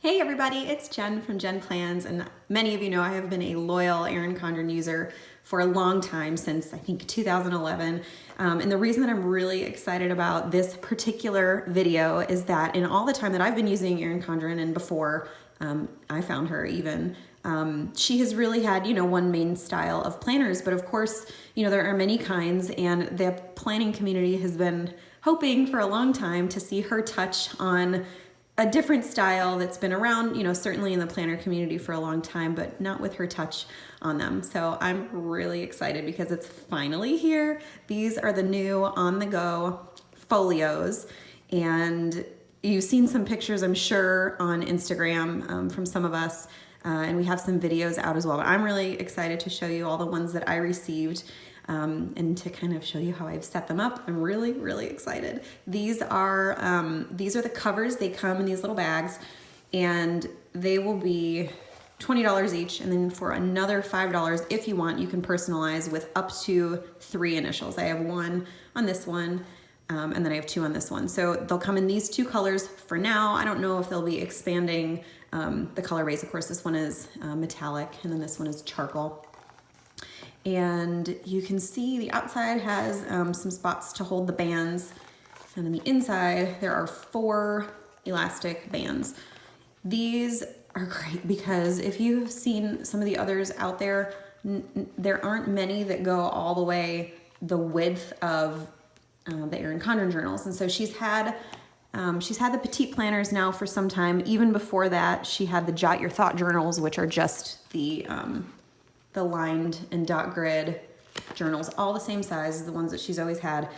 Hey everybody, it's Jen from JenPlans, and many of you know I have been a loyal Erin Condren user for a long time, since I think 2011. And the reason that I'm really excited about this particular video is that in all the time that I've been using Erin Condren, and before I found her even, she has really had, one main style of planners, but of course, there are many kinds, and the planning community has been hoping for a long time to see her touch on a different style that's been around, certainly in the planner community for a long time, but not with her touch on them. So I'm really excited because it's finally here. These are the new on-the-go Folios, and you've seen some pictures, I'm sure, on Instagram from some of us, and we have some videos out as well. But I'm really excited to show you all the ones that I received. And to kind of show you how I've set them up. I'm really, really excited. These are the covers. They come in these little bags, and they will be $20 each. And then for another $5, if you want, you can personalize with up to 3 initials. I have one on this one, and then I have 2 on this one. So they'll come in these 2 colors for now. I don't know if they'll be expanding the color base. Of course, this one is metallic, and then this one is charcoal. And you can see the outside has some spots to hold the bands, and on the inside there are 4 elastic bands. These are great because if you've seen some of the others out there, there aren't many that go all the way the width of the Erin Condren journals. And so she's had the Petite Planners now for some time. Even before that, she had the Jot Your Thought journals, which are just the lined and dot grid journals, all the same size as the ones that she's always had.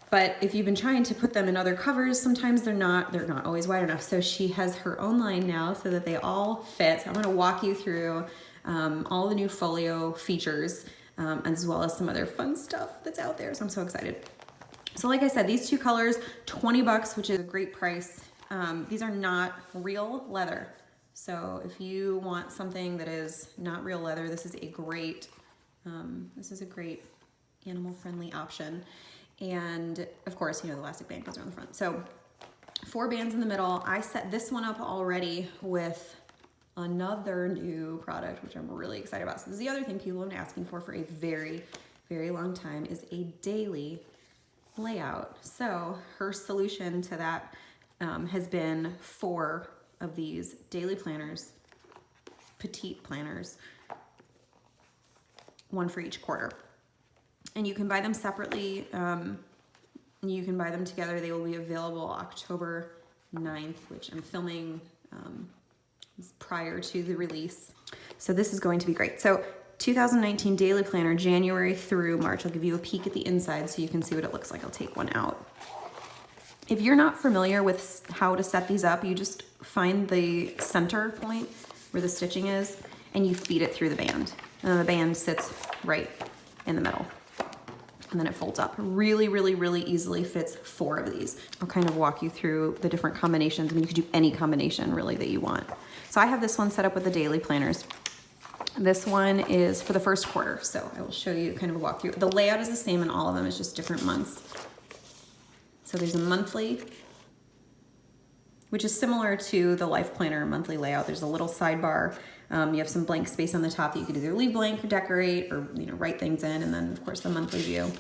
But if you've been trying to put them in other covers, sometimes they're not always wide enough. So she has her own line now so that they all fit. So I'm gonna walk you through all the new folio features, as well as some other fun stuff that's out there. So I'm so excited. So like I said, these 2 colors, $20, which is a great price. These are not real leather. So if you want something that is not real leather, this is a great animal-friendly option. And of course, the elastic band goes around the front. So 4 bands in the middle. I set this one up already with another new product, which I'm really excited about. So this is the other thing people have been asking for a very, very long time, is a daily layout. So her solution to that has been 4 of these daily planners, Petite Planners, 1 for each quarter. And you can buy them separately. You can buy them together. They will be available October 9th, which I'm filming prior to the release. So this is going to be great. So 2019 daily planner, January through March. I'll give you a peek at the inside so you can see what it looks like. I'll take one out. If you're not familiar with how to set these up, you just find the center point where the stitching is, and you feed it through the band. And then the band sits right in the middle. And then it folds up. Really, really, really easily fits 4 of these. I'll kind of walk you through the different combinations. I mean, you could do any combination really that you want. So I have this one set up with the daily planners. This one is for the first quarter, so I will show you kind of a walkthrough. The layout is the same in all of them, it's just different months. So there's a monthly, which is similar to the Life Planner monthly layout. There's a little sidebar. You have some blank space on the top that you could either leave blank or decorate, or write things in, and then of course the monthly view.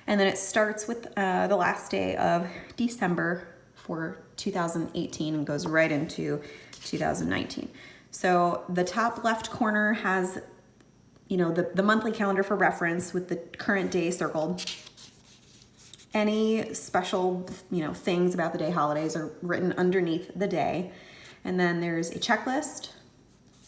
And then it starts with the last day of December for 2018 and goes right into 2019. So the top left corner has, the monthly calendar for reference with the current day circled. Any special, things about the day, holidays, are written underneath the day. And then there's a checklist,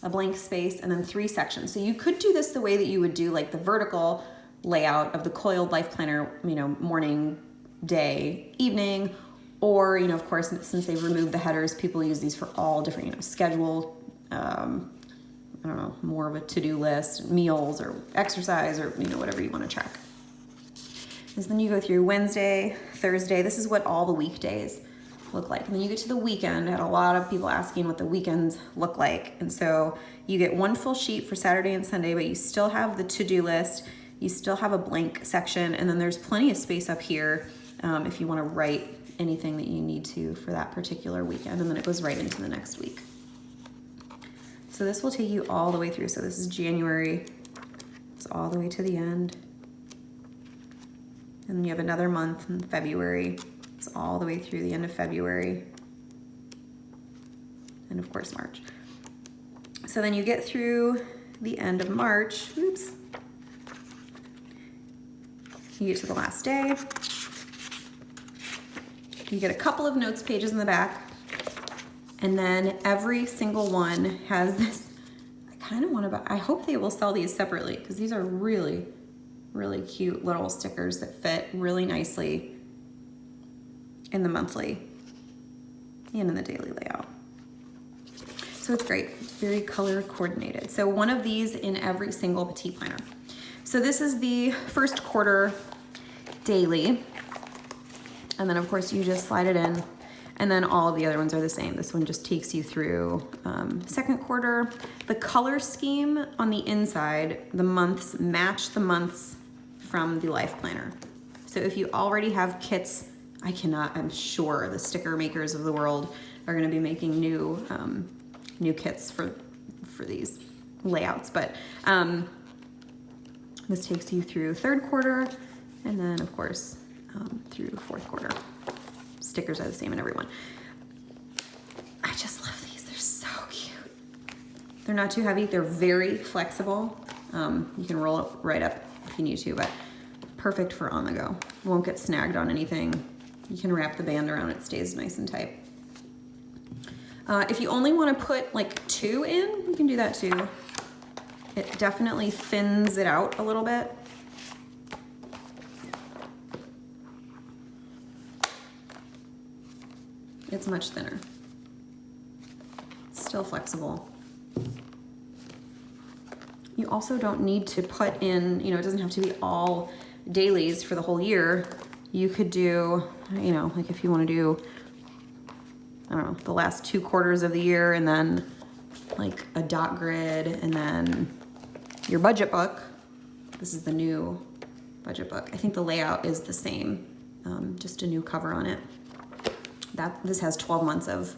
a blank space, and then 3 sections. So you could do this the way that you would do like the vertical layout of the coiled life planner, morning, day, evening, or, of course, since they've removed the headers, people use these for all different, schedule, more of a to-do list, meals or exercise, or, whatever you want to check. And then you go through Wednesday, Thursday. This is what all the weekdays look like. And then you get to the weekend. I had a lot of people asking what the weekends look like. And so you get 1 full sheet for Saturday and Sunday, but you still have the to-do list. You still have a blank section. And then there's plenty of space up here if you want to write anything that you need to for that particular weekend, and then it goes right into the next week. So this will take you all the way through. So this is January, it's all the way to the end. And then you have another month in February, it's all the way through the end of February. And of course, March. So then you get through the end of March, oops. You get to the last day. You get a couple of notes pages in the back. And then every single one has this, I hope they will sell these separately because these are really, really cute little stickers that fit really nicely in the monthly and in the daily layout. So it's great, it's very color coordinated. So one of these in every single Petite Planner. So this is the first quarter daily. And then of course you just slide it in, and then all of the other ones are the same. This one just takes you through second quarter. The color scheme on the inside, the months match the months from the Life Planner. So if you already have kits, I'm sure the sticker makers of the world are gonna be making new kits for these layouts. But this takes you through third quarter, and then of course through fourth quarter. Stickers are the same in every one. I just love these, they're so cute. They're not too heavy, they're very flexible. You can roll it right up if you need to, but perfect for on the go. Won't get snagged on anything. You can wrap the band around, it stays nice and tight. If you only want to put like 2 in, you can do that too. It definitely thins it out a little bit. It's much thinner. Still flexible. You also don't need to put in, it doesn't have to be all dailies for the whole year. You could do, like if you want to do, I don't know, the last 2 quarters of the year, and then like a dot grid, and then your budget book. This is the new budget book. I think the layout is the same, just a new cover on it. This has 12 months of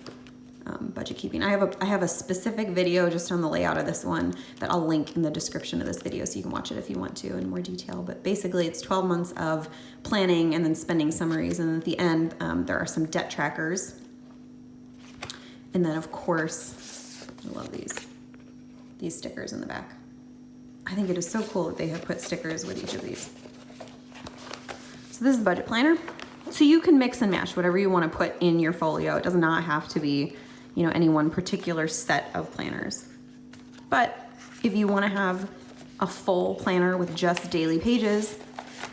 budget keeping. I have a specific video just on the layout of this one that I'll link in the description of this video so you can watch it if you want to in more detail. But basically it's 12 months of planning and then spending summaries, and at the end there are some debt trackers. And then of course, I love these stickers in the back. I think it is so cool that they have put stickers with each of these. So this is the budget planner. So you can mix and match whatever you want to put in your folio. It does not have to be, any one particular set of planners. But if you want to have a full planner with just daily pages,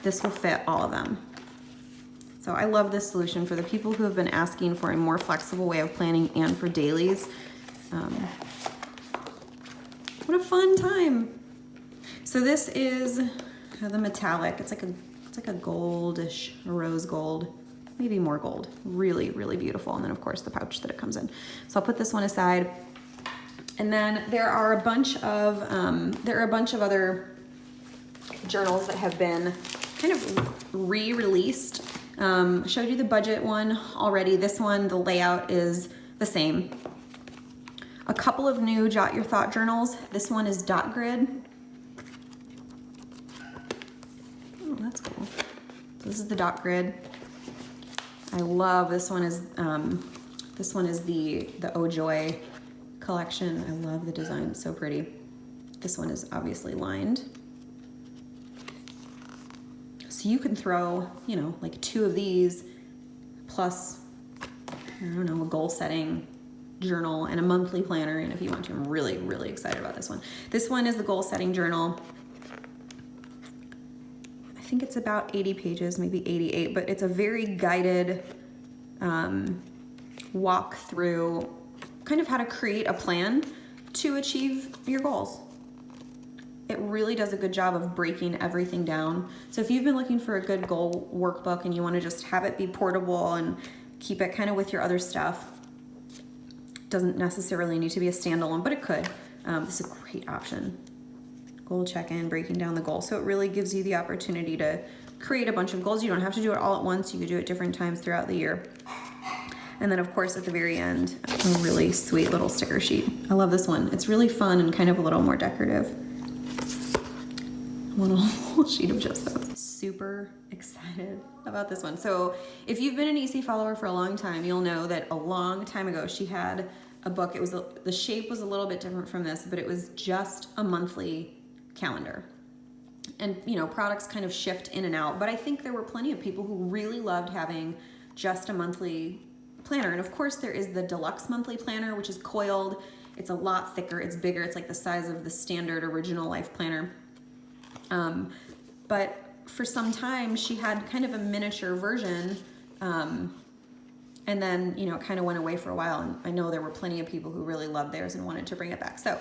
this will fit all of them. So I love this solution for the people who have been asking for a more flexible way of planning and for dailies. What a fun time. So this is the metallic. It's like a goldish, a rose gold, maybe more gold. Really, really beautiful. And then of course the pouch that it comes in. So I'll put this one aside. And then there are a bunch of other journals that have been kind of re-released. Showed you the budget one already. This one, the layout is the same. A couple of new Jot Your Thought journals. This one is dot grid. Oh, that's cool. So this is the dot grid. I love this one. Is the Oh Joy collection. I love the design. It's so pretty. This one is obviously lined. So you can throw, like 2 of these plus, I don't know, a goal setting journal and a monthly planner in if you want to. I'm really, really excited about this one. This one is the goal setting journal. I think it's about 80 pages, maybe 88, but it's a very guided walk through kind of how to create a plan to achieve your goals. It really does a good job of breaking everything down. So if you've been looking for a good goal workbook and you want to just have it be portable and keep it kind of with your other stuff, doesn't necessarily need to be a standalone, but it could. This is a great option. Goal check-in, breaking down the goal. So it really gives you the opportunity to create a bunch of goals. You don't have to do it all at once. You could do it different times throughout the year. And then of course at the very end, a really sweet little sticker sheet. I love this one. It's really fun and kind of a little more decorative. One whole sheet of just those. Super excited about this one. So if you've been an EC follower for a long time, you'll know that a long time ago she had a book. It was the shape was a little bit different from this, but it was just a monthly calendar. And you know, products kind of shift in and out, but I think there were plenty of people who really loved having just a monthly planner. And of course there is the deluxe monthly planner, which is coiled. It's a lot thicker, it's bigger, it's like the size of the standard original life planner. But for some time she had kind of a miniature version, and then, you know, it kind of went away for a while, and I know there were plenty of people who really loved theirs and wanted to bring it back. So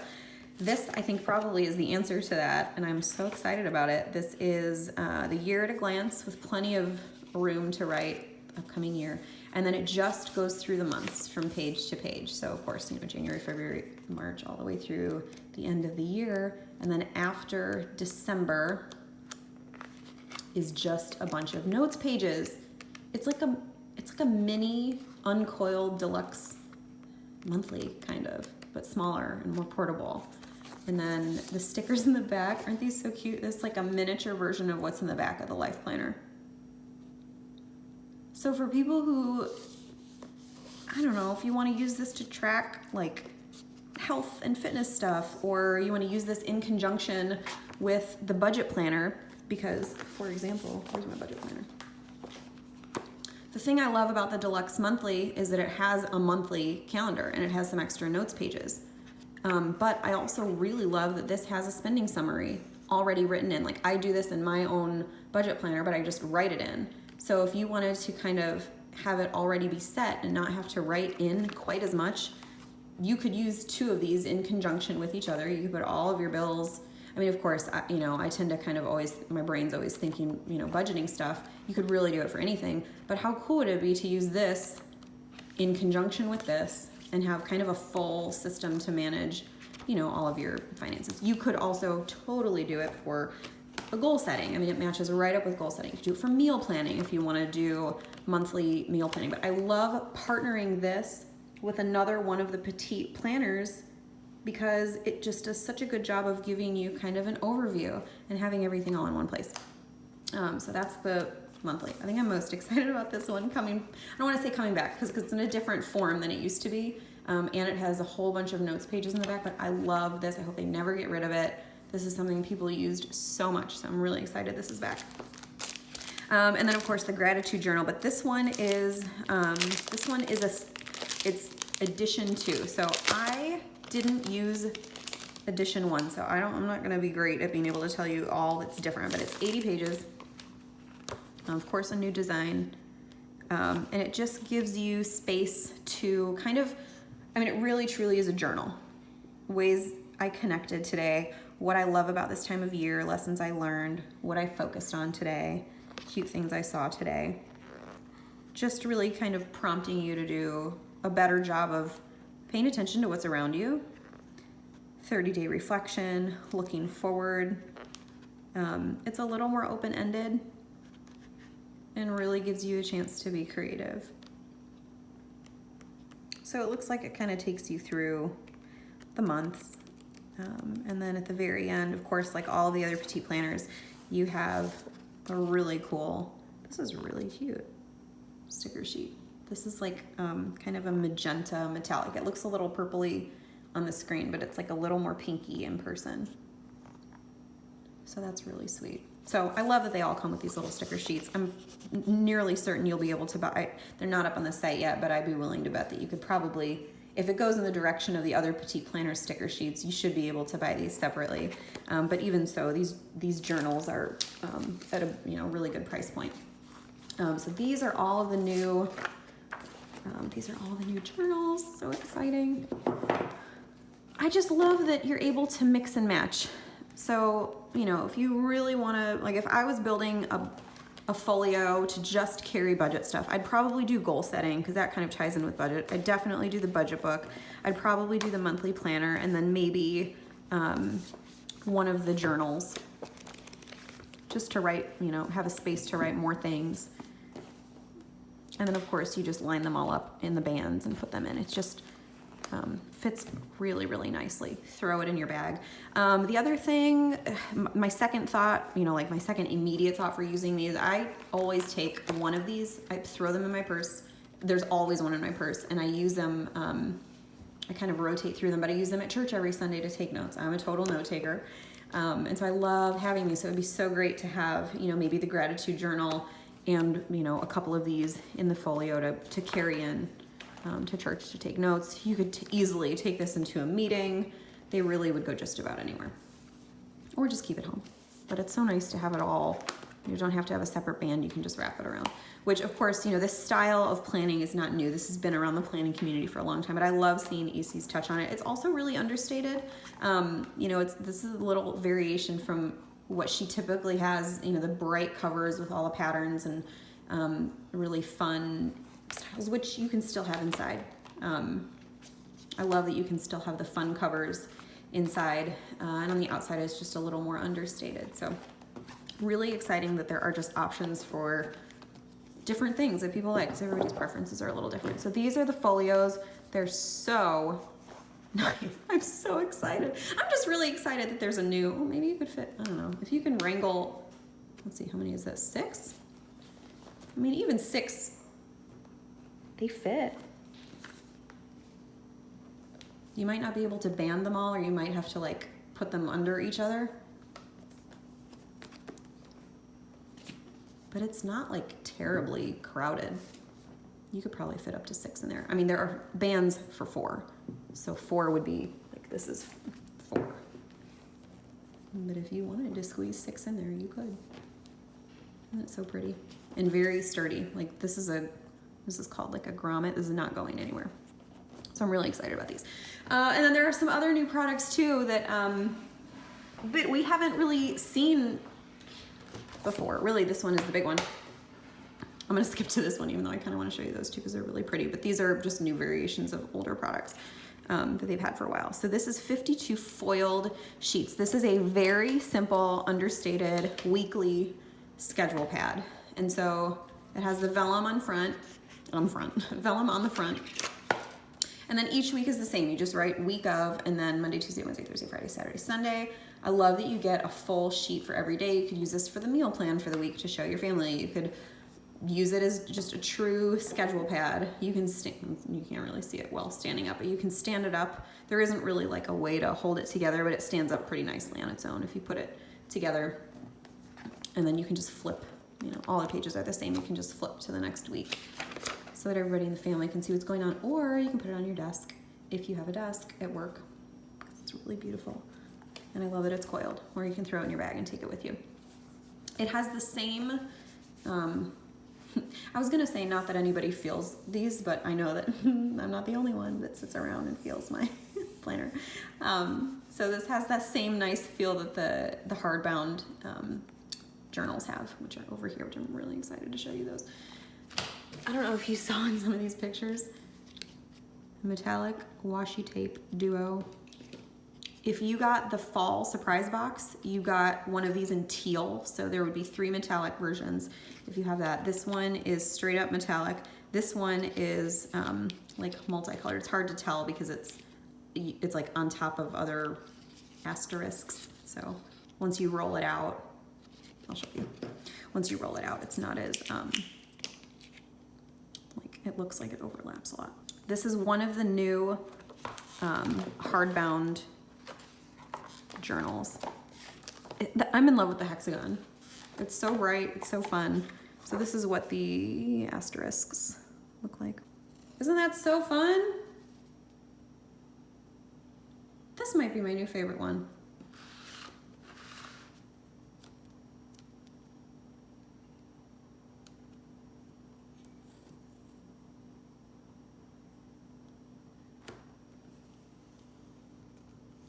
this, I think, probably is the answer to that, and I'm so excited about it. This is the year at a glance with plenty of room to write upcoming year, and then it just goes through the months from page to page. So of course, you know, January, February, March, all the way through the end of the year, and then after December is just a bunch of notes pages. It's like a mini uncoiled deluxe monthly, kind of, but smaller and more portable. And then the stickers in the back, aren't these so cute? This is like a miniature version of what's in the back of the life planner. So for people who, I don't know, if you want to use this to track like health and fitness stuff, or you want to use this in conjunction with the budget planner, because, for example, here's my budget planner. The thing I love about the deluxe monthly is that it has a monthly calendar and it has some extra notes pages. But I also really love that this has a spending summary already written in. Like, I do this in my own budget planner, but I just write it in. So if you wanted to kind of have it already be set and not have to write in quite as much, you could use two of these in conjunction with each other. You could put all of your bills. I mean, of course, you know, I tend to kind of always, my brain's always thinking, you know, budgeting stuff. You could really do it for anything, but how cool would it be to use this in conjunction with this and have kind of a full system to manage, you know, all of your finances. You could also totally do it for a goal setting. I mean, it matches right up with goal setting. You could do it for meal planning if you want to do monthly meal planning. But I love partnering this with another one of the Petite Planners, because it just does such a good job of giving you kind of an overview and having everything all in one place. So that's the monthly. I think I'm most excited about this one coming. I don't want to say coming back because it's in a different form than it used to be. And it has a whole bunch of notes pages in the back, but I love this. I hope they never get rid of it. This is something people used so much, so I'm really excited this is back. And then of course the gratitude journal, but this one is it's edition 2. So I didn't use edition 1, so I'm not gonna be great at being able to tell you all that's different, but it's 80 pages. Of course, a new design. And it just gives you space to kind of, I mean, it really truly is a journal. Ways I connected today, what I love about this time of year, lessons I learned, what I focused on today, cute things I saw today. Just really kind of prompting you to do a better job of paying attention to what's around you. 30-day reflection, looking forward. It's a little more open-ended and really gives you a chance to be creative. So it looks like it kind of takes you through the months. And then at the very end, of course, like all the other Petite Planners, you have a really cool, this is really cute, sticker sheet. This is like kind of a magenta metallic. It looks a little purpley on the screen, but it's like a little more pinky in person. So that's really sweet. So I love that they all come with these little sticker sheets. I'm nearly certain you'll be able to buy, they're not up on the site yet, but I'd be willing to bet that you could probably, if it goes in the direction of the other Petite Planner sticker sheets, you should be able to buy these separately. But even so, these journals are at a really good price point. So these are all of the new, journals. So exciting. I just love that you're able to mix and match. So, if you really want to, like if I was building a folio to just carry budget stuff, I'd probably do goal setting because that kind of ties in with budget. I'd definitely do the budget book. I'd probably do the monthly planner, and then maybe one of the journals. just to write, you know, have a space to write more things. And then of course you just line them all up in the bands and put them in. It's just fits really, really nicely. Throw it in your bag. The other thing, my second thought, you know, like my second immediate thought for using these, I always take one of these, I throw them in my purse. There's always one in my purse, and I use them, I kind of rotate through them, but I use them at church every Sunday to take notes. I'm a total note taker. And so I love having these. So it would be so great to have, you know, maybe the gratitude journal and, you know, a couple of these in the folio to carry in to church to take notes. You could easily take this into a meeting. They really would go just about anywhere. Or just keep it home. But it's so nice to have it all. You don't have to have a separate band. You can just wrap it around. Which, of course, you know, this style of planning is not new. This has been around the planning community for a long time, but I love seeing EC's touch on it. It's also really understated. You know, this is a little variation from what she typically has, you know, the bright covers with all the patterns and really fun styles, which you can still have inside. I love that you can still have the fun covers inside, and on the outside it's just a little more understated. So really exciting that there are just options for different things that people like, because everybody's preferences are a little different. So these are the folios. They're so nice. I'm so excited. I'm just really excited that there's a new, well, maybe you could fit, I don't know, if you can wrangle, let's see, how many is this? 6? I mean, even 6, they fit. You might not be able to band them all, or you might have to like put them under each other. But it's not like terribly crowded. You could probably fit up to 6 in there. I mean, there are bands for 4. So 4 would be, like this is 4. But if you wanted to squeeze 6 in there, you could. Isn't it so pretty? And very sturdy. Like this is called like a grommet. This is not going anywhere. So I'm really excited about these. And then there are some other new products too that we haven't really seen before. Really, this one is the big one. I'm gonna skip to this one, even though I kind of want to show you those two because they're really pretty, but these are just new variations of older products that they've had for a while. So this is 52 foiled sheets. This is a very simple, understated weekly schedule pad. And so it has the vellum vellum on the front. And then each week is the same. You just write week of, and then Monday, Tuesday, Wednesday, Thursday, Friday, Saturday, Sunday. I love that you get a full sheet for every day. You could use this for the meal plan for the week to show your family. You could use it as just a true schedule pad. You can you can't really see it well standing up, but you can stand it up. There isn't really like a way to hold it together, but it stands up pretty nicely on its own if you put it together. And then you can just flip, you know, all the pages are the same. You can just flip to the next week so that everybody in the family can see what's going on. Or you can put it on your desk if you have a desk at work. It's really beautiful. And I love that it's coiled, or you can throw it in your bag and take it with you. It has the same, I was gonna say not that anybody feels these, but I know that I'm not the only one that sits around and feels my planner. So this has that same nice feel that the hardbound journals have, which are over here, which I'm really excited to show you those. I don't know if you saw in some of these pictures, metallic washi tape duo. If you got the fall surprise box, you got one of these in teal, so there would be 3 metallic versions if you have that. This one is straight up metallic. This one is like multicolored. It's hard to tell because it's like on top of other asterisks. So once you roll it out, I'll show you. Once you roll it out, it's not as, like it looks like it overlaps a lot. This is one of the new hardbound journals. I'm in love with the hexagon. It's so bright, it's so fun. So this is what the asterisks look like. Isn't that so fun? This might be my new favorite one.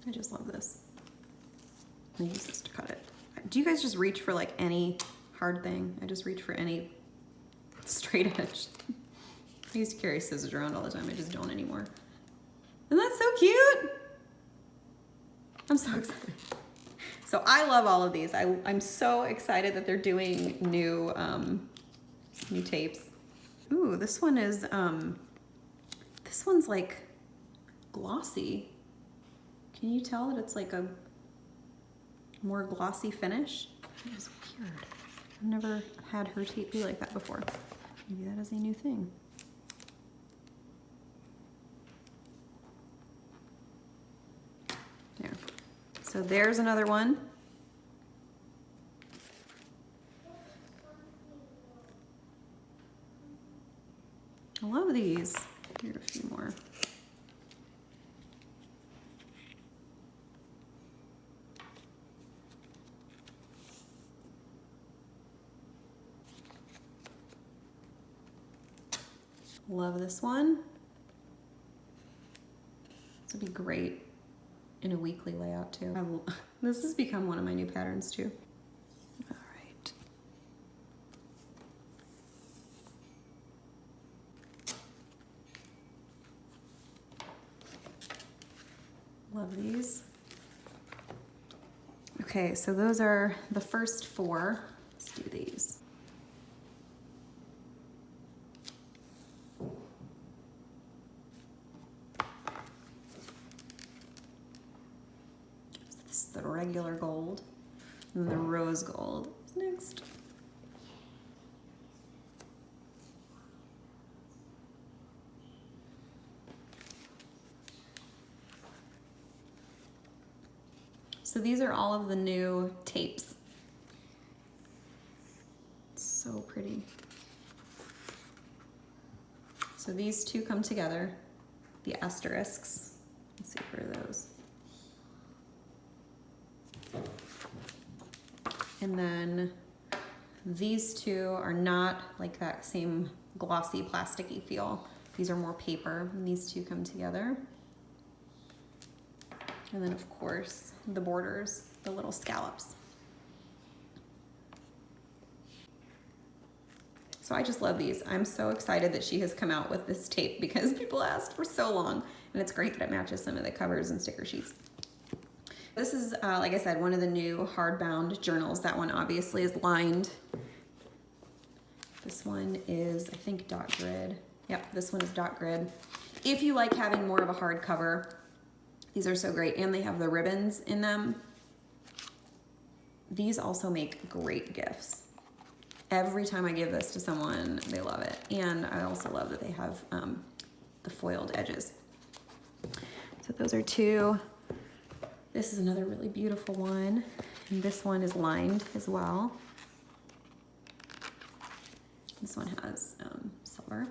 I just love this. I use this to cut it. Do you guys just reach for like any hard thing? I just reach for any straight edge. I used to carry scissors around all the time. I just don't anymore. Isn't that so cute? I'm so excited. So I love all of these. I'm so excited that they're doing new tapes. Ooh, this one is, this one's like glossy. Can you tell that it's like a more glossy finish? That is weird. I've never had her tape be like that before. Maybe that is a new thing. There. So there's another one. I love these. Here are a few more. Love this one. This would be great in a weekly layout too. This has become one of my new patterns too. All right. Love these. Okay, so those are the first four. Let's do these. This is the regular gold, and the rose gold is next. So these are all of the new tapes. So pretty. So these two come together, the asterisks. Let's see, where are those? And then these two are not like that same glossy plasticky feel. These are more paper, and these two come together. And then of course, the borders, the little scallops. So I just love these. I'm so excited that she has come out with this tape because people asked for so long, and it's great that it matches some of the covers and sticker sheets. This is, like I said, one of the new hardbound journals. That one obviously is lined. This one is, I think, dot grid. Yep, this one is dot grid. If you like having more of a hard cover, these are so great, and they have the ribbons in them. These also make great gifts. Every time I give this to someone, they love it. And I also love that they have the foiled edges. So those are two. This is another really beautiful one. And this one is lined as well. This one has silver.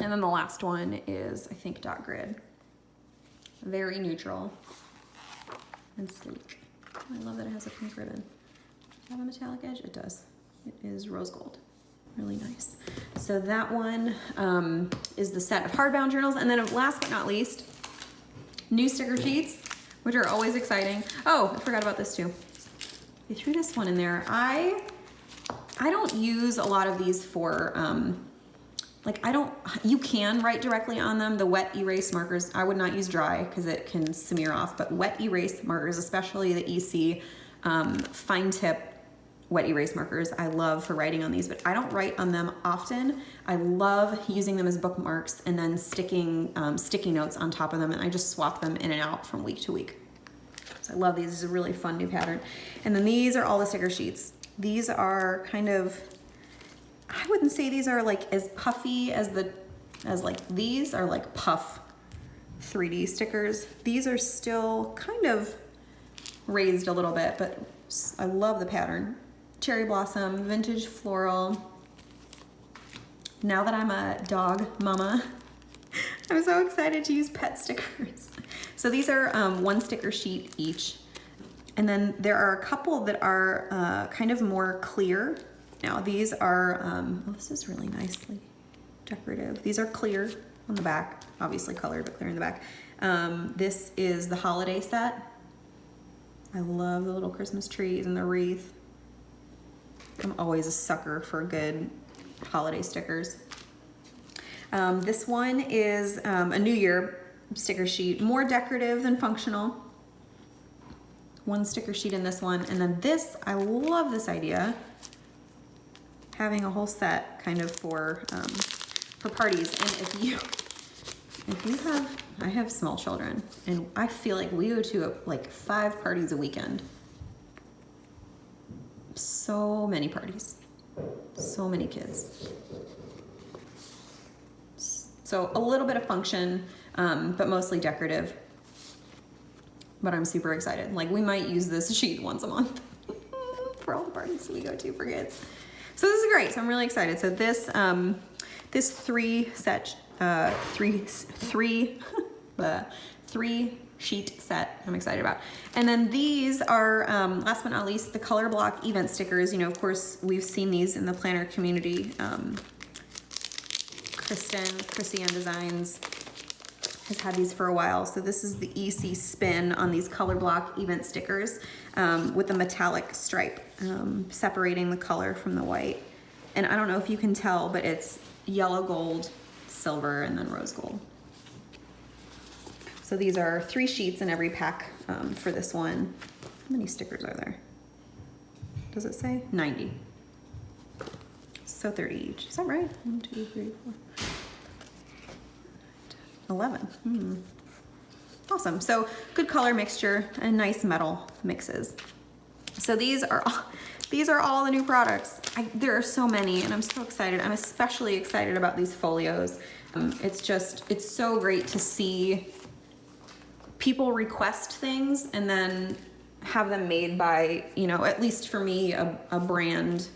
And then the last one is, I think, dot grid. Very neutral and sleek. I love that it has a pink ribbon. Does it have a metallic edge? It does. It is rose gold. Really nice. So that one is the set of hardbound journals. And then last but not least, new sticker sheets, which are always exciting. Oh, I forgot about this too. They threw this one in there. I don't use a lot of these for, you can write directly on them. The wet erase markers, I would not use dry because it can smear off, but wet erase markers, especially the EC fine tip wet erase markers, I love for writing on these, but I don't write on them often. I love using them as bookmarks and then sticking sticky notes on top of them, and I just swap them in and out from week to week. So I love these. This is a really fun new pattern. And then these are all the sticker sheets. These are kind of, I wouldn't say these are like as puffy as like these are like puff 3D stickers. These are still kind of raised a little bit, but I love the pattern. Cherry blossom, vintage floral. Now that I'm a dog mama, I'm so excited to use pet stickers. So these are one sticker sheet each. And then there are a couple that are kind of more clear. Now these are, oh, this is really nicely decorative. These are clear on the back, obviously colored, but clear in the back. This is the holiday set. I love the little Christmas trees and the wreath. I'm always a sucker for good holiday stickers. This one is a New Year sticker sheet, more decorative than functional. one sticker sheet in this one. And then this, I love this idea, having a whole set kind of for parties. And if you have, I have small children, and I feel like we go to like 5 parties a weekend. So many parties, so many kids. So a little bit of function, but mostly decorative. But I'm super excited. Like, we might use this sheet once a month for all the parties we go to for kids. So this is great. So I'm really excited. So this this 3 sheet set I'm excited about. And then these are, last but not least, the color block event stickers. You know, of course, we've seen these in the planner community. Christian Designs has had these for a while. So this is the EC spin on these color block event stickers with a metallic stripe separating the color from the white. And I don't know if you can tell, but it's yellow gold, silver, and then rose gold. So these are 3 sheets in every pack for this one. How many stickers are there? Does it say? 90. So 30 each. Is that right? 1, 2, 3, 4. 11. Awesome. So good color mixture and nice metal mixes. So these are all the new products. There are so many, and I'm so excited. I'm especially excited about these folios. It's so great to see people request things and then have them made by, you know, at least for me, a brand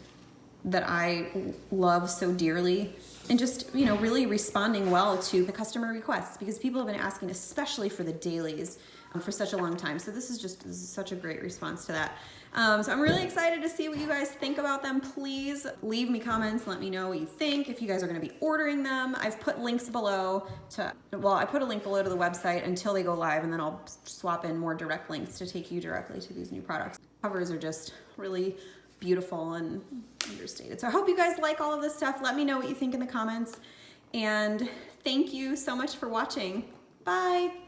that I love so dearly, and just, you know, really responding well to the customer requests, because people have been asking, especially for the dailies, for such a long time. So this is such a great response to that. So I'm really excited to see what you guys think about them. Please leave me comments, let me know what you think, if you guys are gonna be ordering them. I've put links below I put a link below to the website until they go live, and then I'll swap in more direct links to take you directly to these new products. Covers are just really beautiful and understated. So I hope you guys like all of this stuff. Let me know what you think in the comments. And thank you so much for watching. Bye.